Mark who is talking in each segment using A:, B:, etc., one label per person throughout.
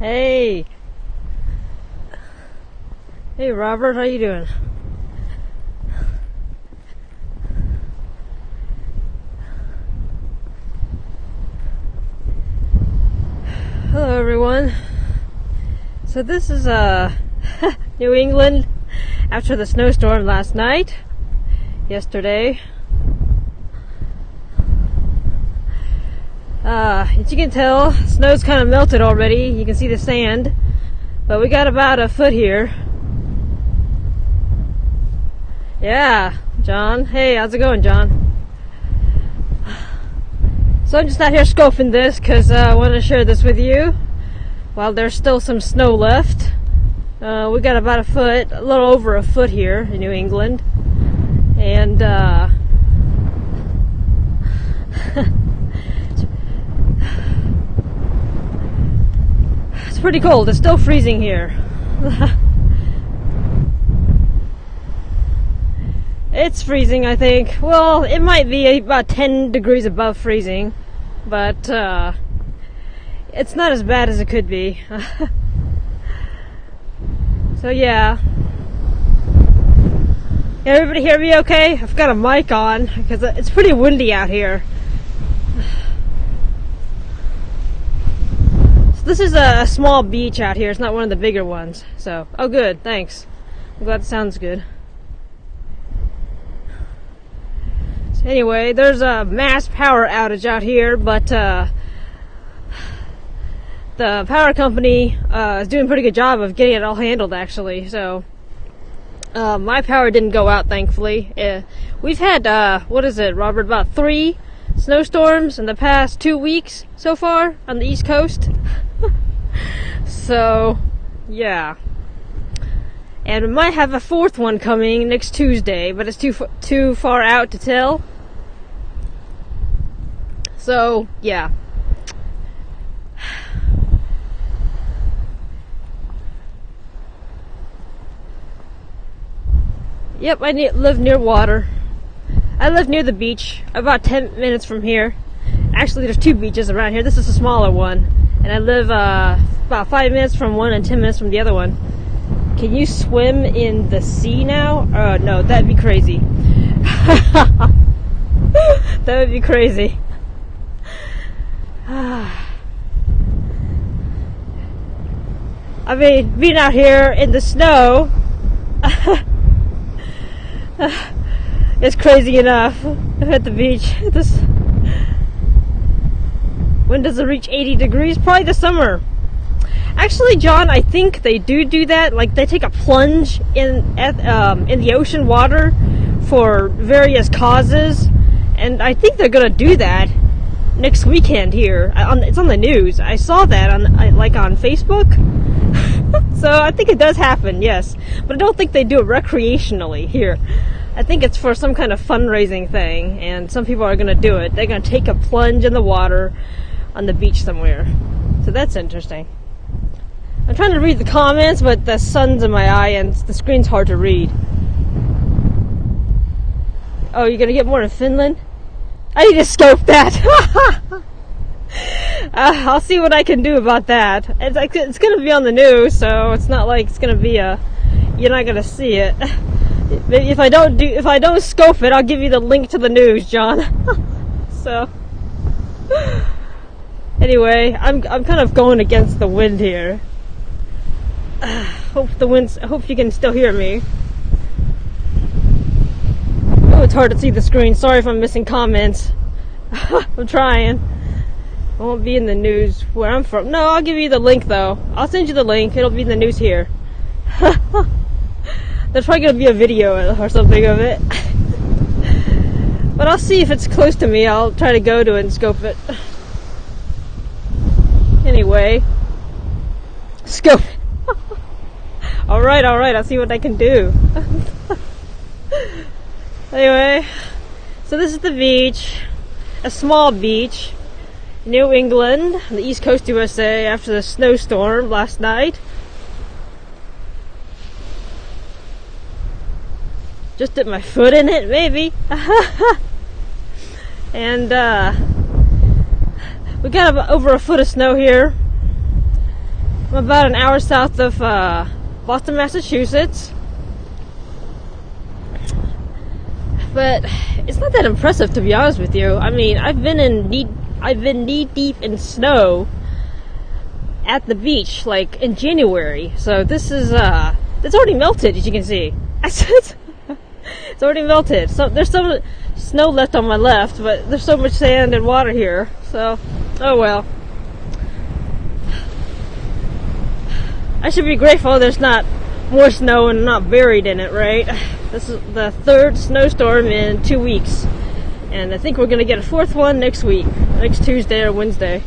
A: Hey. Hey, Robert, how you doing? Hello, everyone. So this is New England after the snowstorm last night, yesterday. As you can tell, snow's kind of melted already. You can see the sand, but we got about a foot here. Yeah, John. Hey, how's it going, John? So I'm just out here scoping this because I want to share this with you while there's still some snow left. We got about a foot, a little over a foot here in New England, and it's pretty cold. It's still freezing here. It's freezing, I think. Well, it might be about 10 degrees above freezing, but it's not as bad as it could be. So yeah. Everybody hear me okay? I've got a mic on because it's pretty windy out here. So this is a small beach out here. It's not one of the bigger ones. So, oh good, thanks. I'm glad it sounds good. So anyway, there's a mass power outage out here, but the power company is doing a pretty good job of getting it all handled, actually. So my power didn't go out, thankfully. We've had what is it, Robert, about 3 snowstorms in the past 2 weeks so far on the East Coast. So yeah, and we might have a 4th one coming next Tuesday, but it's too far out to tell. So yeah. Yep, I live near water. I live near the beach, about 10 minutes from here. Actually, there's 2 beaches around here. This is a smaller one. And I live about 5 minutes from one and 10 minutes from the other one. Can you swim in the sea now? No, that'd be crazy. That would be crazy. I mean, being out here in the snow, it's crazy enough. At the beach. When does it reach 80 degrees? Probably the summer. Actually, John, I think they do that. Like, they take a plunge in the ocean water for various causes, and I think they're gonna do that next weekend here. It's on the news. I saw that on Facebook. So I think it does happen, yes. But I don't think they do it recreationally here. I think it's for some kind of fundraising thing, and some people are gonna do it. They're gonna take a plunge in the water on the beach somewhere. So that's interesting. I'm trying to read the comments, but the sun's in my eye and the screen's hard to read. Oh, you're gonna get more in Finland? I need to scope that. I'll see what I can do about that. It's gonna be on the news, so it's not like it's gonna be you're not gonna see it. If I don't scope it, I'll give you the link to the news, John. So anyway, I'm kind of going against the wind here. Hope you can still hear me. Oh, it's hard to see the screen. Sorry if I'm missing comments. I'm trying. I won't be in the news where I'm from. No, I'll give you the link though. I'll send you the link. It'll be in the news here. There's probably gonna be a video or something of it. But I'll see if it's close to me. I'll try to go to it and scope it. Anyway. Scope it. Alright, I'll see what I can do. Anyway, so this is the beach. A small beach. New England, on the East Coast USA, after the snowstorm last night. Just dip my foot in it, maybe. And we got over a foot of snow here. I'm about an hour south of Boston, Massachusetts. But it's not that impressive, to be honest with you. I mean, I've been knee deep in snow at the beach, like in January. So this is it's already melted, as you can see. It's already melted. So there's some snow left on my left, but there's so much sand and water here. So, oh well. I should be grateful there's not more snow and not buried in it, right? This is the third snowstorm in 2 weeks. And I think we're going to get a fourth one next week. Next Tuesday or Wednesday.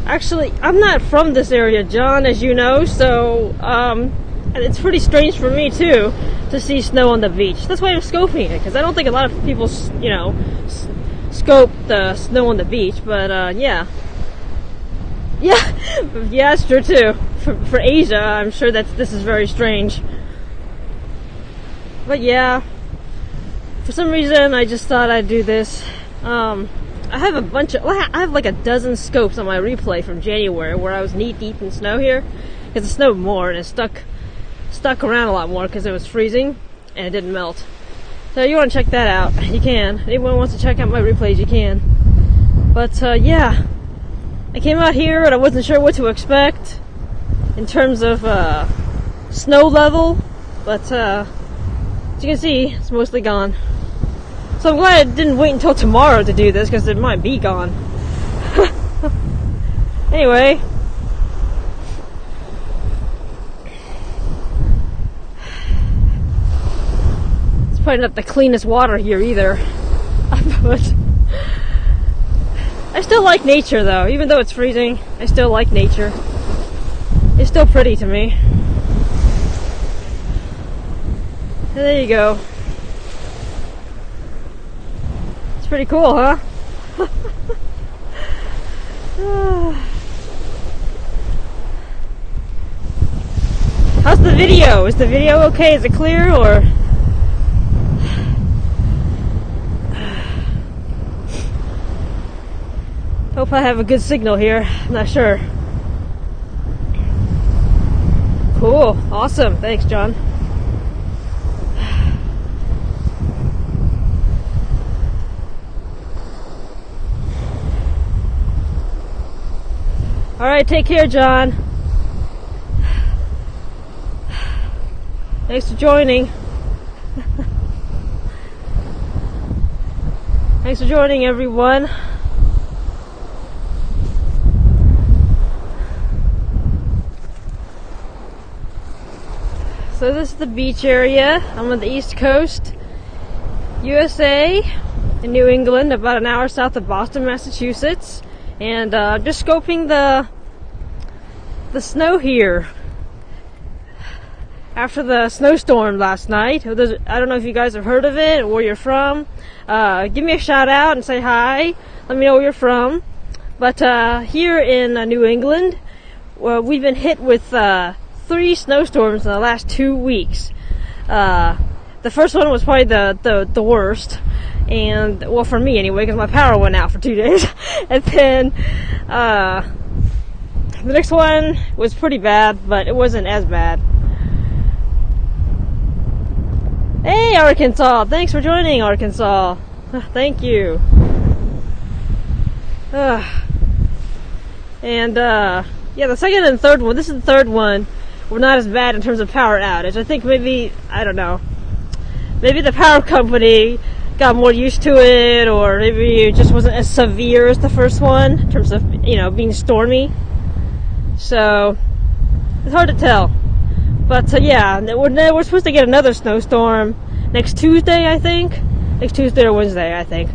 A: Actually, I'm not from this area, John, as you know, so it's pretty strange for me, too, to see snow on the beach. That's why I'm scoping it, because I don't think a lot of people, you know, scope the snow on the beach, but, yeah. Yeah, it's true, too. For Asia, I'm sure this is very strange. But yeah, for some reason, I just thought I'd do this. I have like a dozen scopes on my replay from January where I was knee deep in snow here, because it snowed more and it stuck around a lot more because it was freezing and it didn't melt. So you want to check that out, you can. Anyone wants to check out my replays, you can. But yeah, I came out here and I wasn't sure what to expect in terms of snow level, but as you can see, it's mostly gone. So I'm glad I didn't wait until tomorrow to do this, because it might be gone. Anyway. It's probably not the cleanest water here either. But I still like nature though. Even though it's freezing, I still like nature. It's still pretty to me. And there you go. Pretty cool, huh? How's the video? Is the video okay? Is it clear or? Hope I have a good signal here. I'm not sure. Cool. Awesome. Thanks, John. Alright, take care, John. Thanks for joining. Thanks for joining, everyone. So this is the beach area. I'm on the East Coast, USA, in New England, about an hour south of Boston, Massachusetts. And just scoping the snow here after the snowstorm last night. I don't know if you guys have heard of it or where you're from. Give me a shout out and say hi. Let me know where you're from. But here in New England, we've been hit with 3 snowstorms in the last 2 weeks. The first one was probably the worst. And, well, for me anyway, because my power went out for 2 days. And then, the next one was pretty bad, but it wasn't as bad. Hey, Arkansas! Thanks for joining, Arkansas. Thank you. And, yeah, the second and third one, this is the third one, were not as bad in terms of power outage. I think maybe, I don't know, maybe the power company got more used to it, or maybe it just wasn't as severe as the first one in terms of, you know, being stormy. So it's hard to tell. But yeah, we're supposed to get another snowstorm next Tuesday, I think. Next Tuesday or Wednesday, I think.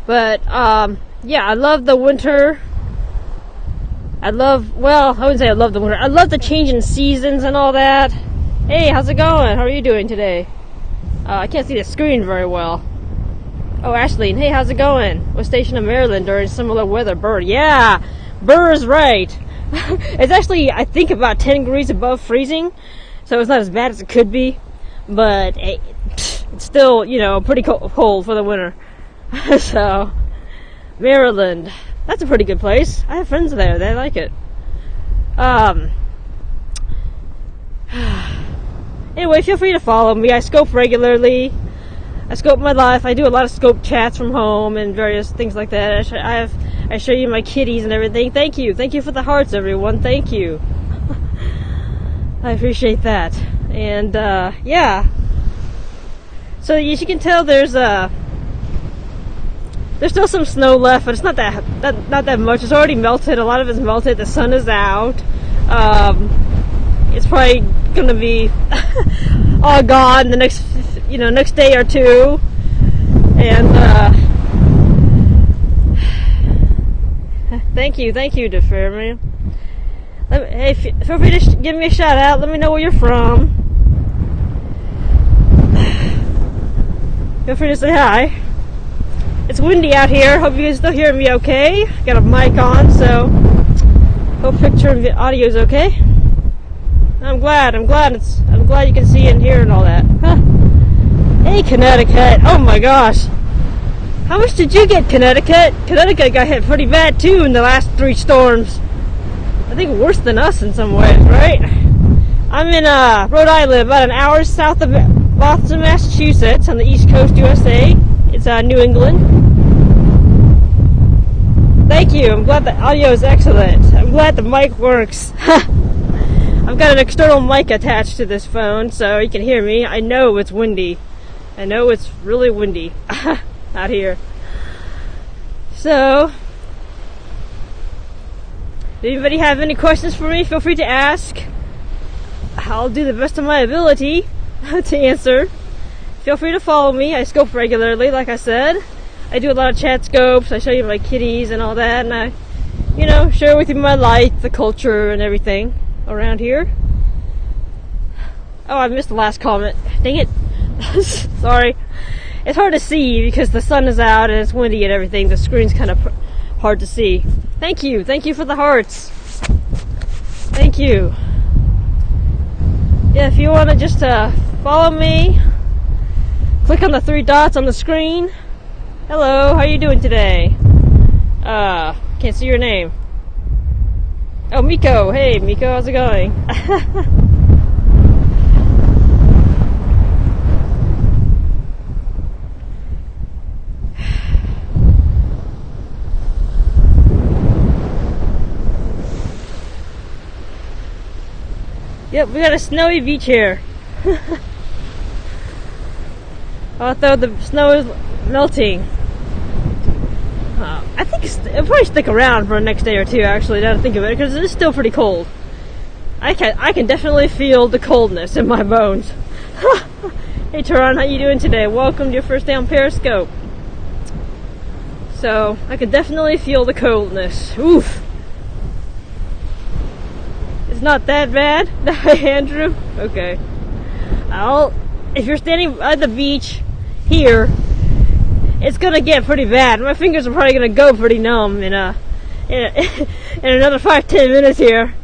A: But yeah, I love the winter. I wouldn't say I love the winter. I love the change in seasons and all that. Hey, how's it going? How are you doing today? I can't see the screen very well. Oh, Ashley, hey, how's it going? What station of Maryland during similar weather? Burr. Yeah, Burr is right. It's actually, I think, about 10 degrees above freezing, so it's not as bad as it could be, but it's still, you know, pretty cold for the winter. So, Maryland. That's a pretty good place. I have friends there. They like it. Anyway, feel free to follow me. I scope regularly. I scope my life. I do a lot of scope chats from home and various things like that. I show you my kitties and everything. Thank you. Thank you for the hearts, everyone. Thank you. I appreciate that. And, yeah. So, as you can tell, there's still some snow left, but it's not that much. It's already melted. A lot of it's melted. The sun is out. It's probably gonna be all gone the next day or two. And thank you, DeFermi. Hey, feel free to give me a shout out. Let me know where you're from. Feel free to say hi. It's windy out here. Hope you can still hear me okay. Got a mic on, so hope picture and audio is okay. I'm glad you can see and hear and all that. Huh. Hey, Connecticut. Oh my gosh. How much did you get, Connecticut? Connecticut got hit pretty bad too in the last 3 storms. I think worse than us in some ways, right? I'm in Rhode Island, about an hour south of Boston, Massachusetts, on the East Coast, USA. It's New England. Thank you. I'm glad the audio is excellent. I'm glad the mic works. I've got an external mic attached to this phone, so you can hear me. I know it's windy. I know it's really windy out here. So, if anybody have any questions for me, feel free to ask. I'll do the best of my ability to answer. Feel free to follow me. I scope regularly, like I said. I do a lot of chat scopes. I show you my kitties and all that, and I, share with you my life, the culture, and everything around here. Oh, I missed the last comment. Dang it. Sorry. It's hard to see because the sun is out and it's windy and everything. The screen's kind of hard to see. Thank you. Thank you for the hearts. Thank you. Yeah, if you want to just follow me, click on the 3 dots on the screen. Hello, how are you doing today? Can't see your name. Oh, Miko. Hey, Miko, how's it going? Yep, we got a snowy beach here. Although the snow is melting. I think it'll probably stick around for the next day or two, actually, now to think of it, because it is still pretty cold. I can definitely feel the coldness in my bones. Hey, Tehran, how you doing today? Welcome to your first day on Periscope. So, I can definitely feel the coldness. Oof. It's not that bad, Andrew? Okay. If you're standing at the beach here, it's gonna get pretty bad. My fingers are probably gonna go pretty numb in another 5-10 minutes here.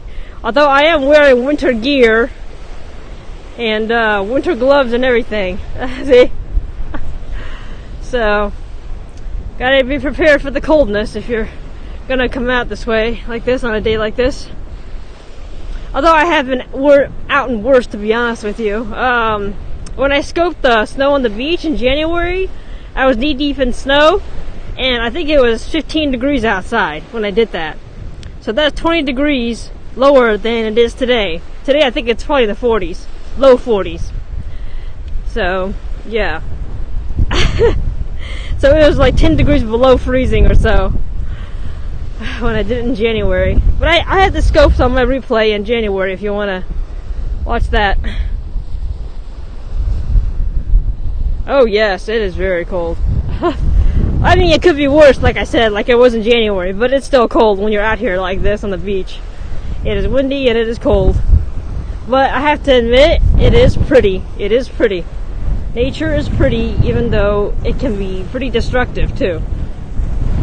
A: Although I am wearing winter gear and winter gloves and everything. See? So, gotta be prepared for the coldness if you're gonna come out this way, like this, on a day like this. Although I have been out and worse, to be honest with you. When I scoped the snow on the beach in January, I was knee deep in snow, and I think it was 15 degrees outside when I did that. So that's 20 degrees lower than it is today. Today I think it's probably the 40s, low 40s. So, yeah. So it was like 10 degrees below freezing or so when I did it in January. But I had the scopes on my replay in January if you want to watch that. Oh yes, it is very cold. I mean, it could be worse, like I said, like it was in January, but it's still cold when you're out here like this on the beach. It is windy and it is cold. But I have to admit, it is pretty. It is pretty. Nature is pretty, even though it can be pretty destructive too.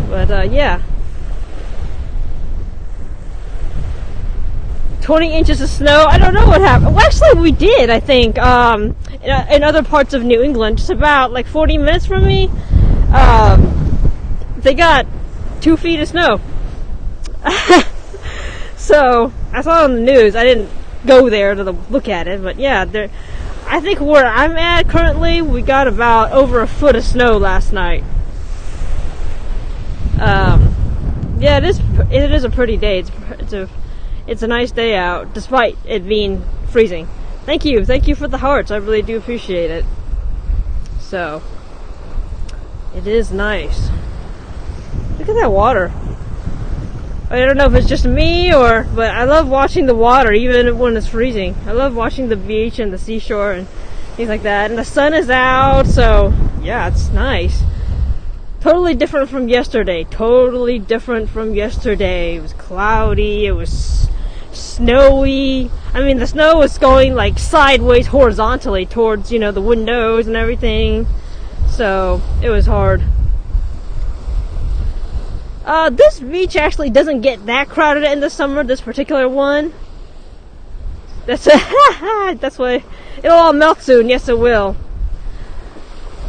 A: But yeah. 20 inches of snow. I don't know what happened. Well, actually, we did, I think, in other parts of New England, just about like 40 minutes from me. They got 2 feet of snow. So I saw it on the news. I didn't go there to look at it, but yeah, I think where I'm at currently, we got about over a foot of snow last night. Yeah, it is a pretty day. It's a nice day out, despite it being freezing. Thank you for the hearts. I really do appreciate it. So it is nice. Look at that water. I don't know if it's just me but I love watching the water even when it's freezing. I love watching the beach and the seashore and things like that. And the sun is out, so yeah, it's nice. Totally different from yesterday. It was cloudy. It was snowy. I mean, the snow was going like sideways horizontally towards, the windows and everything. So it was hard. This beach actually doesn't get that crowded in the summer, this particular one. That's why it'll all melt soon. Yes, it will.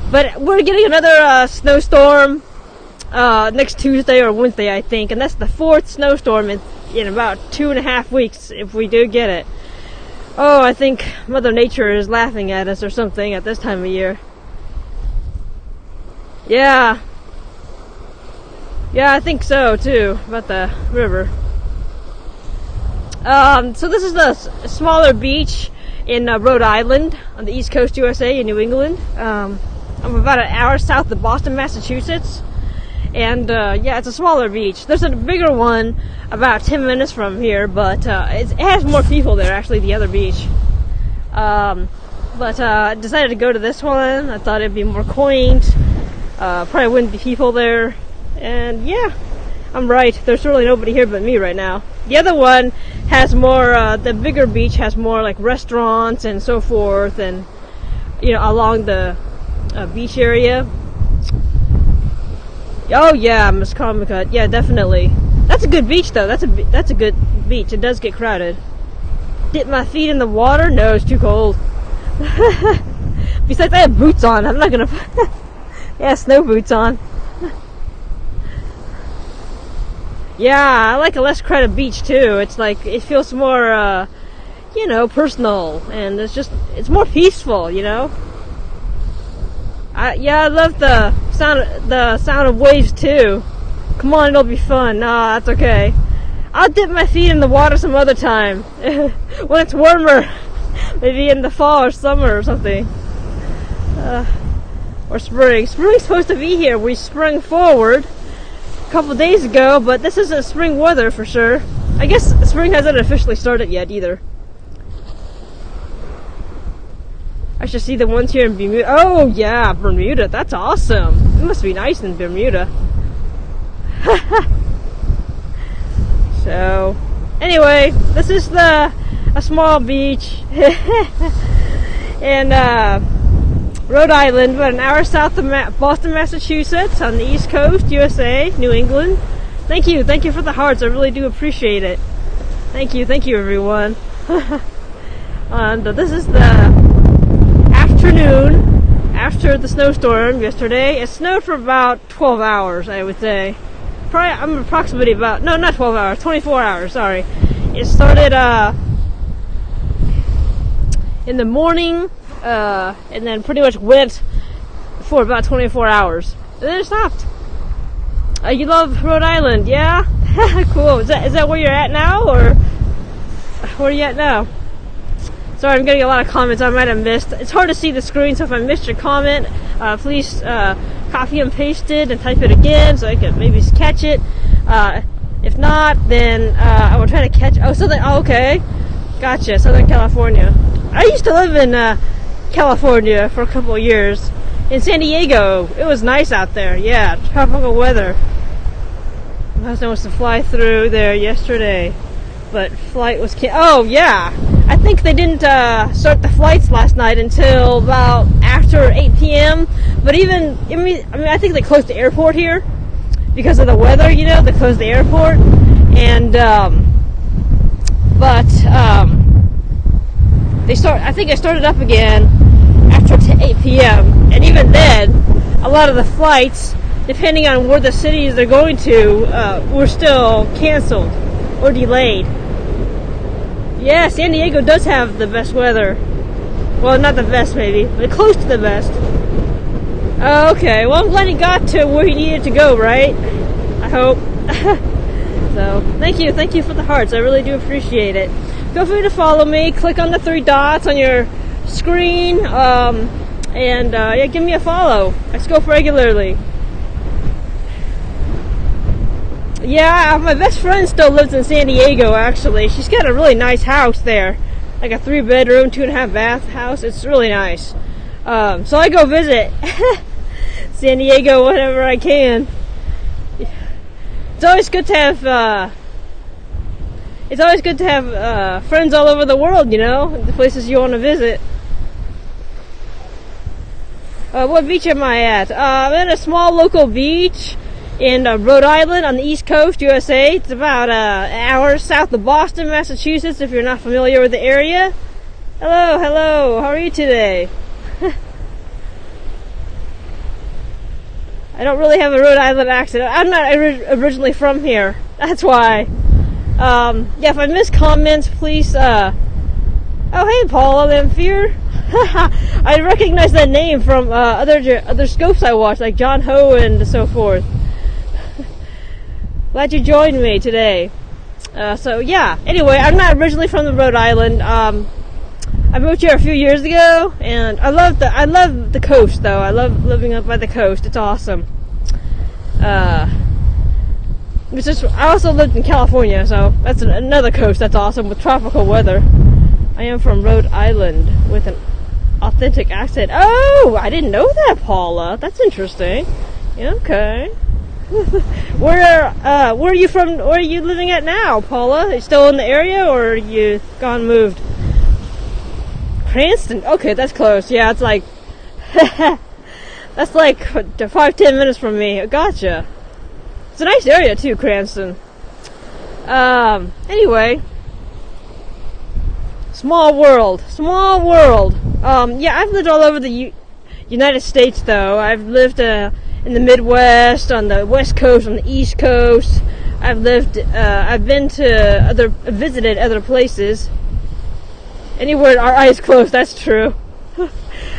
A: But we're getting another snowstorm next Tuesday or Wednesday, I think, and that's the 4th snowstorm in about 2.5 weeks, if we do get it. Oh, I think Mother Nature is laughing at us or something at this time of year. Yeah, I think so too, about the river. So this is the smaller beach in Rhode Island on the East Coast USA in New England. I'm about an hour south of Boston, Massachusetts, and yeah, it's a smaller beach. There's a bigger one about 10 minutes from here, but it has more people there, actually, the other beach. But I decided to go to this one. I thought it'd be more quaint. Probably wouldn't be people there. And yeah, I'm right. There's really nobody here but me right now. The other one has more, the bigger beach has more like restaurants and so forth, and along the beach area. Oh yeah, Miss Comica. Yeah, definitely. That's a good beach though. That's a good beach. It does get crowded. Dip my feet in the water? No, it's too cold. Besides, I have boots on. I'm not gonna. Yeah, snow boots on. Yeah, I like a less crowded beach too. It's like, it feels more, personal, and it's more peaceful, I love the sound of waves too. Come on, it'll be fun. Nah, that's okay. I'll dip my feet in the water some other time. When it's warmer. Maybe in the fall or summer or something. Or spring. Spring's supposed to be here. We sprung forward a couple days ago, but this isn't spring weather for sure. I guess spring hasn't officially started yet either. I should see the ones here in Bermuda. Oh yeah, Bermuda. That's awesome. It must be nice in Bermuda. So, anyway, this is a small beach in Rhode Island, about an hour south of Boston, Massachusetts, on the East Coast, USA, New England. Thank you for the hearts. I really do appreciate it. Thank you, everyone. And this is the afternoon after the snowstorm yesterday. It snowed for about 12 hours, I would say. Probably, I'm approximately about, no, not 12 hours, 24 hours, sorry. It started in the morning, and then pretty much went for about 24 hours. And then it stopped. You love Rhode Island, yeah? Cool. Is that where you're at now, or where are you at now? Sorry, I'm getting a lot of comments I might have missed. It's hard to see the screen, so if I missed your comment, please copy and paste it and type it again so I can maybe catch it. If not, then I will try to catch. Okay, gotcha. Southern California. I used to live in California for a couple of years. In San Diego, it was nice out there. Yeah, tropical weather. My husband was to fly through there yesterday, but flight was oh yeah. I think they didn't start the flights last night until about after 8 p.m. But I think they closed the airport here because of the weather. They closed the airport, and I think it started up again after 8 p.m. And even then, a lot of the flights depending on where the cities they're going to, were still canceled or delayed. Yeah, San Diego does have the best weather. Well, not the best maybe, but close to the best. Okay, well I'm glad he got to where he needed to go, right? I hope. So, thank you for the hearts. I really do appreciate it. Feel free to follow me. Click on the 3 dots on your screen, and yeah, give me a follow. I scope regularly. Yeah, my best friend still lives in San Diego, actually. She's got a really nice house there. Like a 3-bedroom, 2.5 bath house. It's really nice. So I go visit San Diego whenever I can. It's always good to have, friends all over the world, you know, the places you want to visit. What beach am I at? I'm at a small local beach in Rhode Island on the East Coast, USA. It's about an hour south of Boston, Massachusetts, if you're not familiar with the area. Hello, how are you today? I don't really have a Rhode Island accent. I'm not originally from here. That's why. Yeah, if I miss comments, please, oh, hey, Paula Lamphere. I recognize that name from other scopes I watch, like John Ho and so forth. Glad you joined me today. So yeah. Anyway, I'm not originally from the Rhode Island. I moved here a few years ago, and I love the coast, though. I love living up by the coast. It's awesome. I also lived in California, so that's another coast that's awesome with tropical weather. I am from Rhode Island with an authentic accent. Oh, I didn't know that, Paula. That's interesting. Yeah, okay. Where are you from? Where are you living at now, Paula? Are you still in the area, or are you moved? Cranston. Okay, that's close. Yeah, it's like that's like 5-10 minutes from me. Gotcha. It's a nice area too, Cranston. Anyway, small world. Yeah, I've lived all over the United States, though. I've lived in the Midwest, on the West Coast, on the East Coast. I've visited other places. Anywhere our eyes closed, that's true.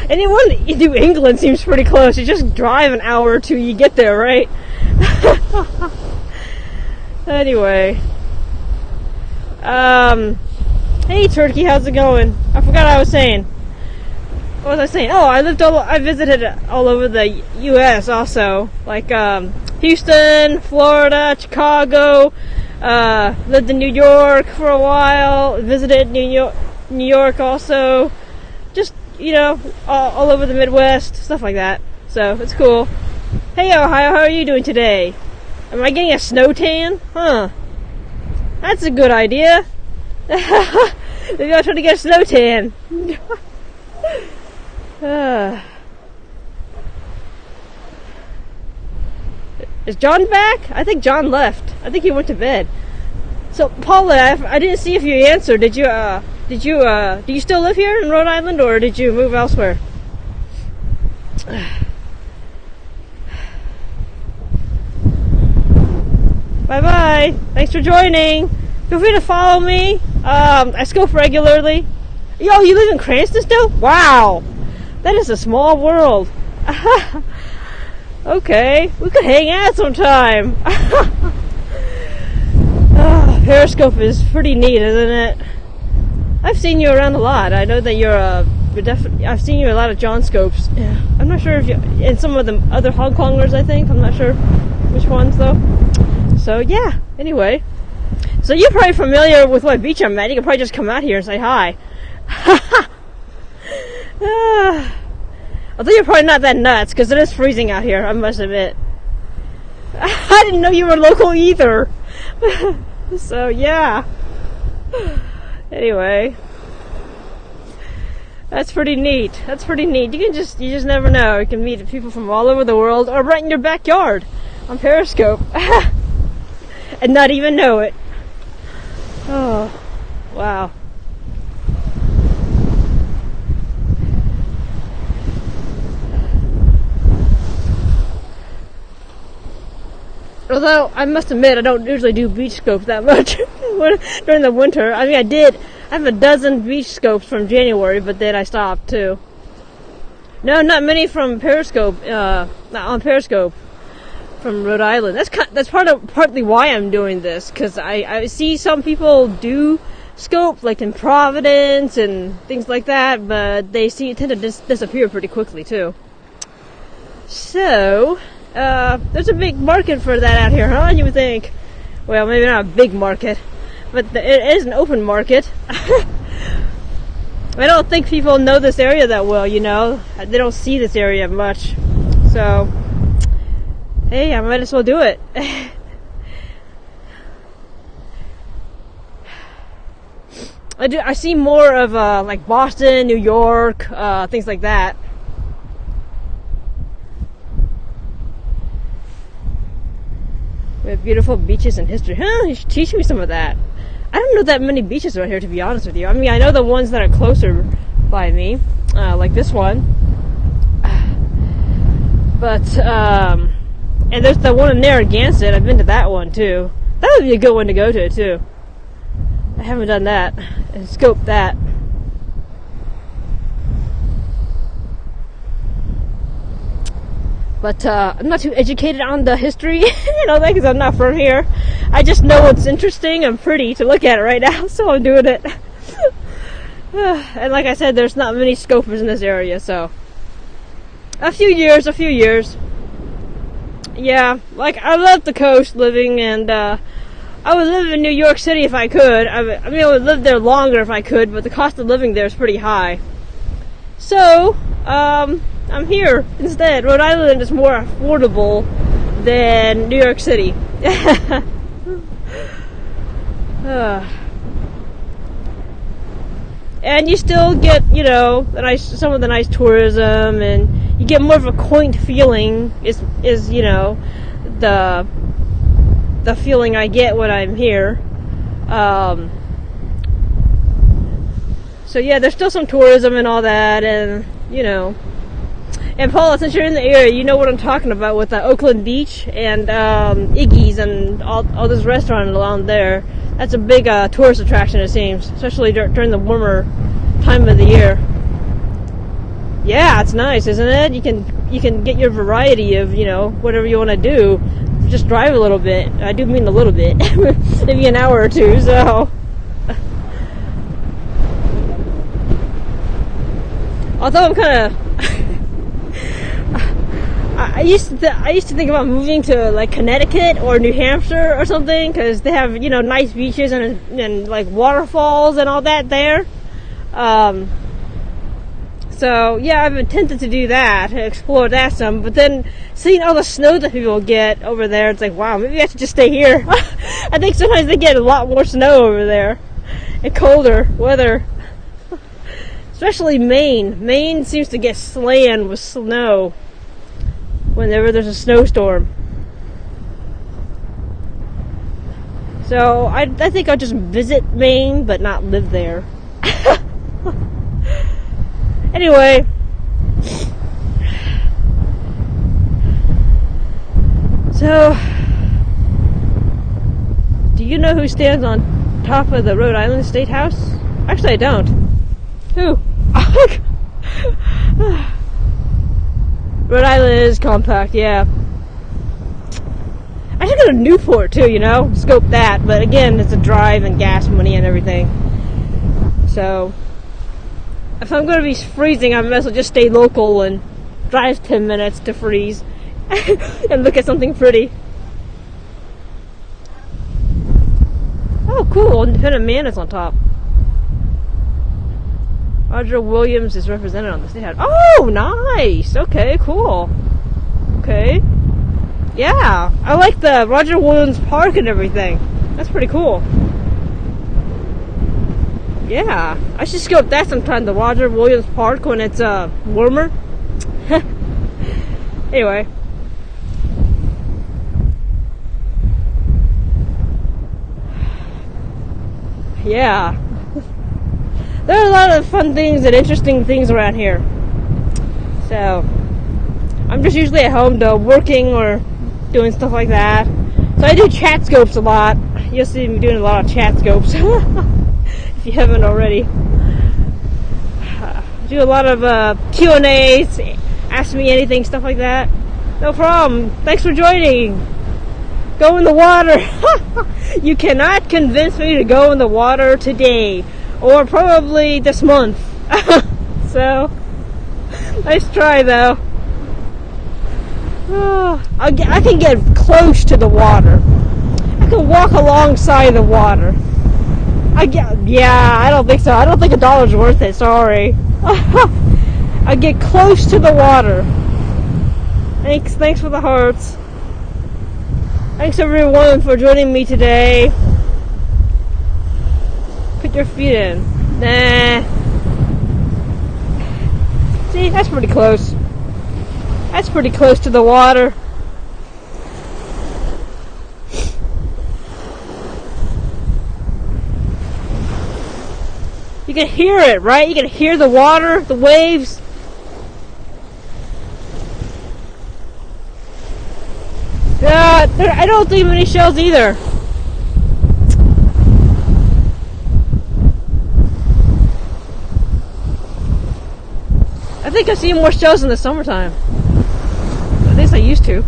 A: Anyone in New England seems pretty close. You just drive an hour or two, you get there, right? Anyway. Hey, Turkey, how's it going? I forgot what I was saying. What was I saying? Oh, I visited all over the U.S. also. Like, Houston, Florida, Chicago, lived in New York for a while, visited New York also, just, you know, all over the Midwest, stuff like that. So, it's cool. Hey, Ohio, how are you doing today? Am I getting a snow tan? Huh. That's a good idea. Maybe I'll try to get a snow tan. Is John back? I think John left. I think he went to bed. So, Paula, I didn't see if you answered. Do you still live here in Rhode Island, or did you move elsewhere? Bye-bye. Thanks for joining. Feel free to follow me. I scope regularly. Yo, you live in Cranston still? Wow. That is a small world. Okay. We could hang out sometime. Periscope is pretty neat, isn't it? I've seen you around a lot. I know that I've seen you a lot of John Scopes. Yeah. I'm not sure if and some of the other Hong Kongers, I think. I'm not sure which ones, though. So, yeah. Anyway. So, you're probably familiar with what beach I'm at. You can probably just come out here and say hi. Although you're probably not that nuts, because it is freezing out here, I must admit. I didn't know you were local either. So, yeah. Anyway. That's pretty neat. You just never know. You can meet people from all over the world, or right in your backyard on Periscope. And not even know it. Oh, wow. Although, I must admit, I don't usually do beach scopes that much during the winter. I mean, I have a dozen beach scopes from January, but then I stopped, too. No, not many from Periscope, not on Periscope, from Rhode Island. That's partly why I'm doing this, because I see some people do scope, like in Providence and things like that, but they tend to disappear pretty quickly, too. So, there's a big market for that out here, huh? You would think. Well, maybe not a big market, but it is an open market. I don't think people know this area that well, you know. They don't see this area much. So, hey, I might as well do it. I see more of, like Boston, New York, things like that. We have beautiful beaches and history. Huh? You should teach me some of that. I don't know that many beaches around here, to be honest with you. I mean, I know the ones that are closer by me, like this one. But, and there's the one in Narragansett. I've been to that one, too. That would be a good one to go to, too. I haven't done that and scoped that. But I'm not too educated on the history and all that because I'm not from here. I just know what's interesting and pretty to look at right now, so I'm doing it. And like I said, there's not many scopers in this area, so a few years. Yeah, like I love the coast living, and I would live in New York City if I could. I mean, I would live there longer if I could, but the cost of living there is pretty high. So, I'm here instead. Rhode Island is more affordable than New York City. And you still get, you know, some of the nice tourism, and you get more of a quaint feeling. Is you know, the feeling I get when I'm here. So yeah, there's still some tourism and all that, and you know. And Paula, since you're in the area, you know what I'm talking about with Oakland Beach and Iggy's and all this restaurant along there. That's a big tourist attraction, it seems, especially during the warmer time of the year. Yeah, it's nice, isn't it? You can get your variety of, you know, whatever you want to do. Just drive a little bit. I do mean a little bit, maybe an hour or two. So, although I'm kind of. I used to think about moving to like Connecticut or New Hampshire or something because they have, you know, nice beaches and like waterfalls and all that there. So yeah, I've been tempted to do that, to explore that some. But then seeing all the snow that people get over there, it's like, wow, maybe I should just stay here. I think sometimes they get a lot more snow over there and colder weather. Especially Maine. Maine seems to get slammed with snow whenever there's a snowstorm. So I think I'll just visit Maine, but not live there. Anyway. So, do you know who stands on top of the Rhode Island State House? Actually, I don't. Who? Rhode Island is compact, yeah. I should go to Newport too, you know, scope that. But again, it's a drive and gas money and everything. So, if I'm going to be freezing, I might as well just stay local and drive 10 minutes to freeze and look at something pretty. Oh, cool! Independent Man is on top. Roger Williams is represented on the state house. Oh, nice! Okay, cool. Okay. Yeah, I like the Roger Williams Park and everything. That's pretty cool. Yeah, I should scope that sometime, the Roger Williams Park, when it's warmer. Anyway. Yeah. There are a lot of fun things and interesting things around here. So, I'm just usually at home though, working or doing stuff like that. So I do chat scopes a lot. You'll see me doing a lot of chat scopes if you haven't already. Do a lot of Q&As, ask me anything, stuff like that. No problem. Thanks for joining. Go in the water. You cannot convince me to go in the water today, or probably this month. So, nice try though. I can get close to the water. I can walk alongside the water. Yeah, I don't think so. I don't think $1's worth it. Sorry. I get close to the water. Thanks for the hearts. Thanks everyone for joining me today. Put your feet in. Nah. See, that's pretty close. That's pretty close to the water. You can hear it, right? You can hear the water, the waves. I don't see many shells either. I think I see more shells in the summertime. At least I used to.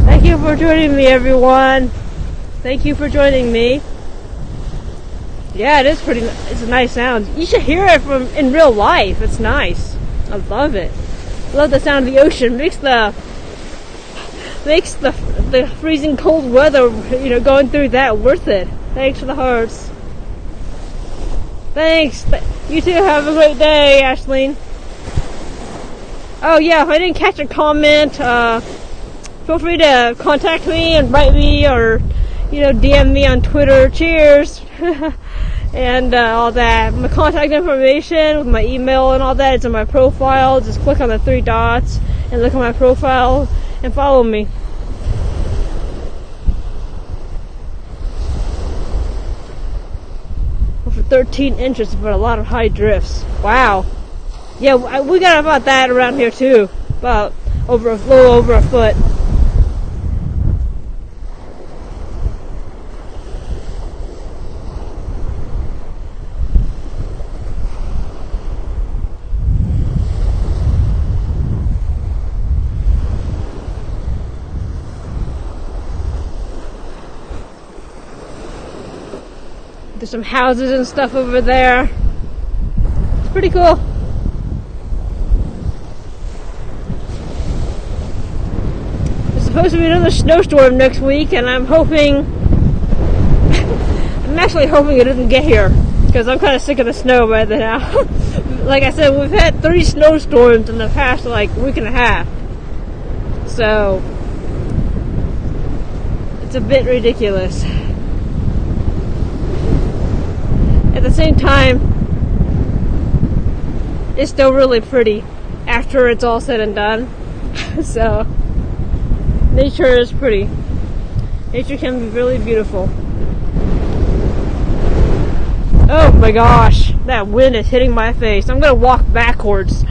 A: Thank you for joining me, everyone. Thank you for joining me. Yeah, it's a nice sound. You should hear it in real life. It's nice. I love it. I love the sound of the ocean. Makes the freezing cold weather, going through that worth it. Thanks for the hearts. Thanks. You too. Have a great day, Ashleen. Oh yeah, if I didn't catch a comment, feel free to contact me and write me, or DM me on Twitter. Cheers. And all that. My contact information with my email and all that is in my profile. Just click on the 3 dots and look at my profile and follow me. Over 13 inches, but a lot of high drifts. Wow. Yeah, we got about that around here too. About a little over a foot. There's some houses and stuff over there. It's pretty cool. There's supposed to be another snowstorm next week, and I'm actually hoping it doesn't get here, because I'm kind of sick of the snow by now. Like I said, we've had 3 snowstorms in the past week and a half. So it's a bit ridiculous. At the same time, it's still really pretty after it's all said and done. So, nature is pretty. Nature can be really beautiful. Oh my gosh, that wind is hitting my face. I'm gonna walk backwards.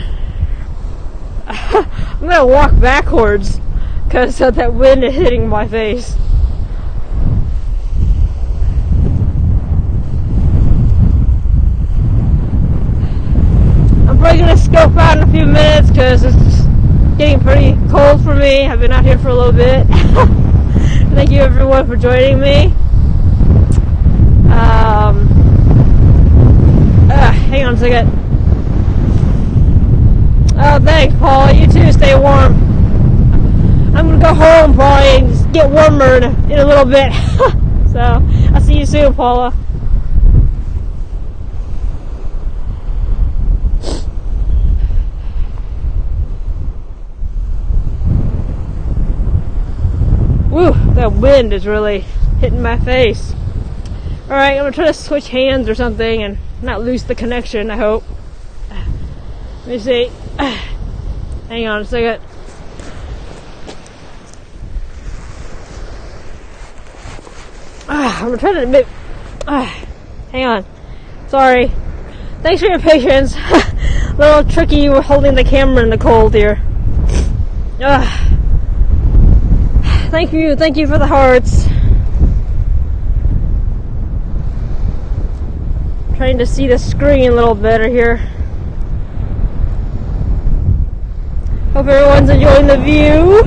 A: I'm gonna walk backwards because that wind is hitting my face. I'm probably going to scope out in a few minutes because it's getting pretty cold for me. I've been out here for a little bit. Thank you everyone for joining me. Hang on a second. Oh, thanks, Paula. You too. Stay warm. I'm going to go home probably and just get warmer in a little bit. So, I'll see you soon, Paula. Woo, that wind is really hitting my face. Alright, I'm going to try to switch hands or something and not lose the connection, I hope. Let me see. Hang on a second. I'm trying to admit. Hang on. Sorry. Thanks for your patience. A little tricky holding the camera in the cold here. Thank you for the hearts. Trying to see the screen a little better here. Hope everyone's enjoying the view.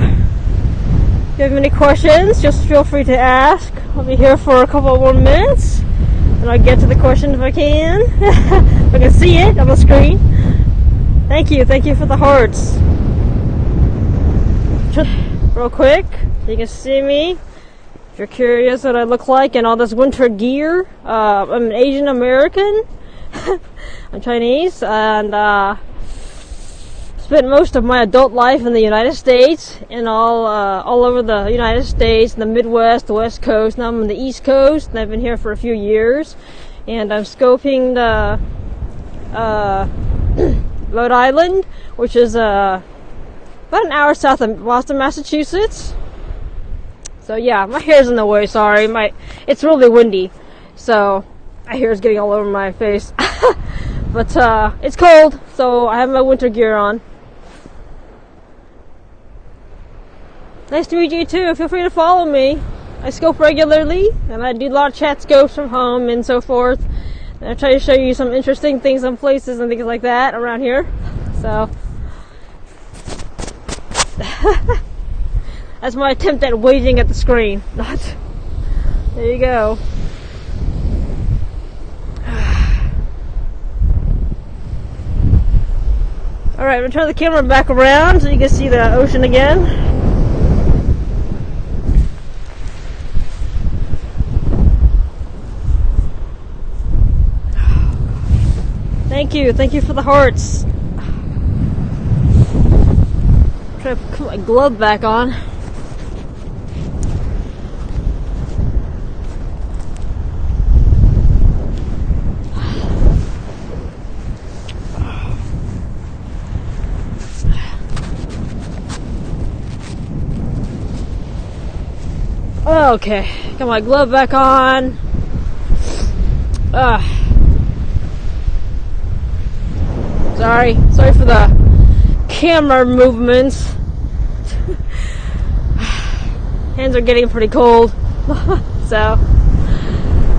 A: If you have any questions, just feel free to ask. I'll be here for a couple more minutes, and I'll get to the question if I can. If I can see it on the screen. Thank you for the hearts. Real quick, so you can see me. If you're curious what I look like in all this winter gear, I'm an Asian American. I'm Chinese, and spent most of my adult life in the United States, and all over the United States, the Midwest, the West Coast. Now I'm on the East Coast, and I've been here for a few years, and I'm scoping the Rhode Island, which is about an hour south of Boston, Massachusetts. So yeah, my hair's in the way. Sorry, it's really windy, so my hair's getting all over my face. But it's cold, so I have my winter gear on. Nice to meet you too. Feel free to follow me. I scope regularly, and I do a lot of chat scopes from home and so forth. And I try to show you some interesting things and places and things like that around here. So that's my attempt at waving at the screen. There you go. Alright, I'm going to turn the camera back around so you can see the ocean again. Thank you for the hearts. Try to put my glove back on. Okay, got my glove back on. Sorry for the camera movements. Hands are getting pretty cold. So,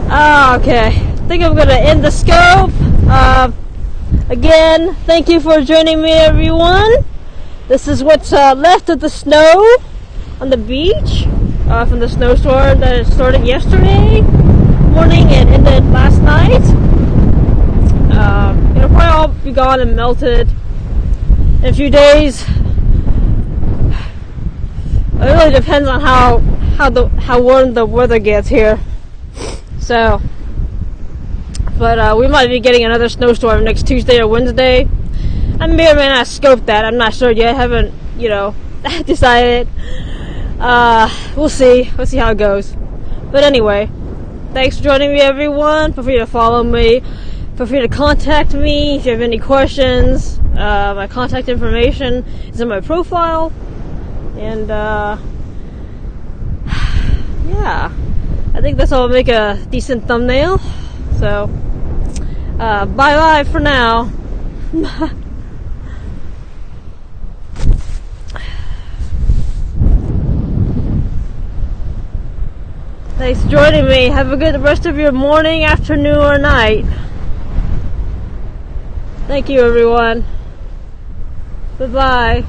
A: okay. I think I'm gonna end the scope. Again, thank you for joining me, everyone. This is what's left of the snow on the beach from the snowstorm that started yesterday morning and ended last night. It'll probably all be gone and melted in a few days. It really depends on how warm the weather gets here. So, but we might be getting another snowstorm next Tuesday or Wednesday. I may or may not scope that. I'm not sure yet. I haven't, decided. We'll see. We'll see how it goes. But anyway, thanks for joining me, everyone. Feel free to follow me. Feel free to contact me if you have any questions. My contact information is in my profile. And, yeah. I think this will make a decent thumbnail. So, bye-bye for now. Thanks for joining me. Have a good rest of your morning, afternoon, or night. Thank you, everyone. Goodbye.